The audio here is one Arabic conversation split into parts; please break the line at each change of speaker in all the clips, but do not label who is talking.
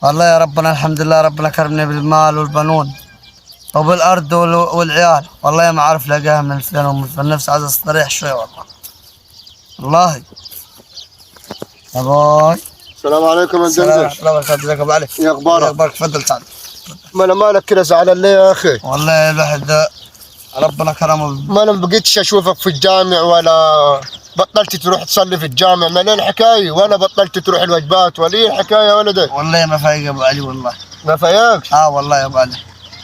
والله يا ربنا الحمد لله، ربنا كرمني بالمال والبنون وبالارض والعيال. والله ما عارف لاقاها من فين ومن فين. نفسي عايز استريح شوي والله. والله يا باي.
السلام عليكم يا
السلام
دندش.
ورحمة الله وبركاته. ازيك يا ابو علي؟
ايه اخبارك؟
اخبارك؟ تفضل سعد.
مالك كده زعلان ليه يا اخي؟
والله الواحد ربنا كرمه.
ما بقيتش اشوفك في الجامع ولا بطلت تروح تصلي في الجامع. ما ليه الحكايه؟ ولا بطلت تروح الوجبات ولا ايه الحكايه يا ولدي؟
والله ما فايق يا ابو علي والله.
ما فياكش؟
والله يا ابو علي.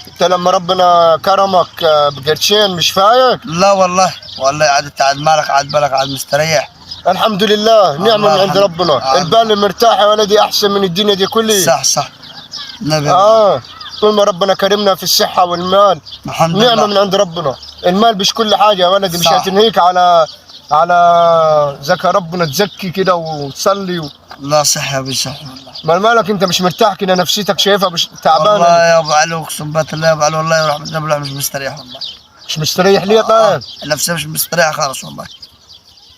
انت لما ربنا كرمك بقرشين مش فايق؟
لا والله. والله عاد مالك، عاد بالك، عاد مستريح.
الحمد لله، نعمه من عند ربنا. البال مرتاح يا ولدي احسن من الدنيا دي كلها.
صح صح. نبي.
طول ما ربنا كرمنا في الصحه والمال
الحمد لله،
نعمه من عند ربنا. المال مش كل حاجه يا ولدي، مش
صح.
هتنهيك على زكى ربنا تزكي كده وتصلي
لا صح يا ابو صح والله.
ما مالك انت مش مرتاح كده؟ نفسيتك شايفها مش تعبانه؟
والله يا ابو علي اقسم بالله يا ابو علي، والله ورحمة الله مش مستريح والله.
مش مستريح ليه طيب؟
نفسي مش مستريح خالص والله.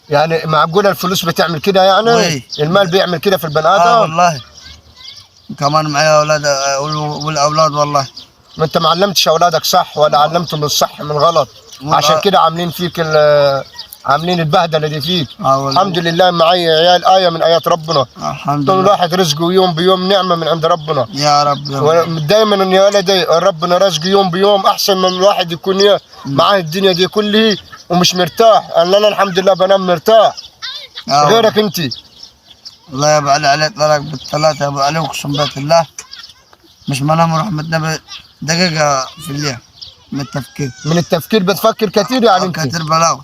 يعني معقوله الفلوس بتعمل كده يعني؟
وي.
المال بيعمل كده في البني ادم؟
والله. كمان معايا اولاد والاولاد والله.
ما انت ما علمتش اولادك صح ولا علمتهم الصح من غلط، عشان كده عاملين فيك عاملين البهدله دي فيك. الحمد لله معي عيال آية من آيات ربنا.
الحمد
لله.
لله.
الواحد رزقه يوم بيوم نعمة من عند ربنا.
يا رب يا رب.
دايما يا ولدي ربنا رزقه يوم بيوم احسن من الواحد يكون معاه الدنيا دي كلها ومش مرتاح. انا الحمد لله بنام مرتاح. غيرك انت؟
الله يا ابو علي عليك طلق بالثلاثه يا ابو علي اقسم بالله. مش منام ورحمة نبي دقيقة في الليل من التفكير.
من التفكير بتفكر كتير يعني انت؟
كتير بلاوي.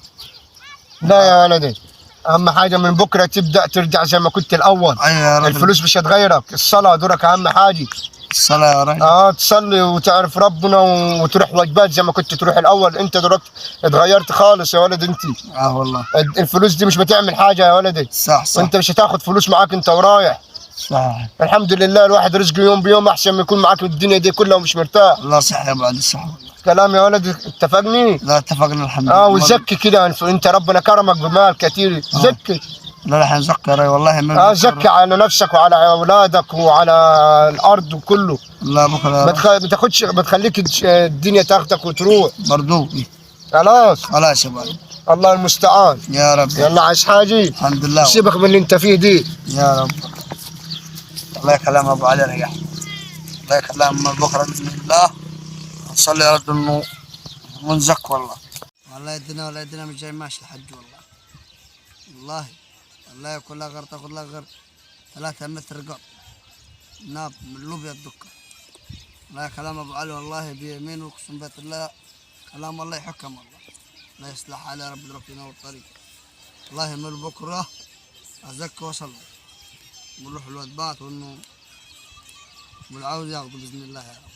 لا يا ولدي، اهم حاجه من بكره تبدا ترجع زي ما كنت الاول.
ايوه يا رب.
الفلوس مش هتغيرك، الصلاه دورك اهم حاجه.
الصلاه يا رجل.
تصلي وتعرف ربنا وتروح واجبات زي ما كنت تروح الاول. انت دلوقتي اتغيرت خالص يا ولد انت.
والله.
الفلوس دي مش بتعمل حاجه يا ولدي.
صح صح.
وانت مش هتاخد فلوس معاك انت ورايح.
صح.
الحمد لله الواحد رزقه يوم بيوم احسن من يكون معاك الدنيا دي كلها ومش مرتاح.
الله صح يا ابو علي صح والله.
كلام يا ولدي، اتفقني؟
لا اتفقنا الحمد لله.
وزكي كده، انت ربنا كرمك بمال كتير، زكي.
لا راح نزكي والله من
زكي على نفسك وعلى اولادك وعلى الارض وكله.
لا بكره
ما تخليك الدنيا تاخدك وتروح
برضو.
خلاص
خلاص يا ابو علي.
الله المستعان.
يا رب.
يلا عايز حاجه؟
الحمد لله.
سيبك من اللي انت فيه دي.
يا رب. الله كلام ابو علي ريح. الله كلام بكره باذن الله نصلي يا رب انه ونزك والله. والله الدنيا مش جاي ماشي الحج والله. والله والله ياكل لها غير تاخذ لها غير 3 متر قط ناب من لوبيا الدكه. والله كلام ابو علي والله بيمين اقسم بالله كلام الله يحكم والله. الله يصلح حالي يا رب ينور الطريق. والله من بكره ازكي واصلي ونروح الوجبات وانه والعاوز ياخذ باذن الله يا رب.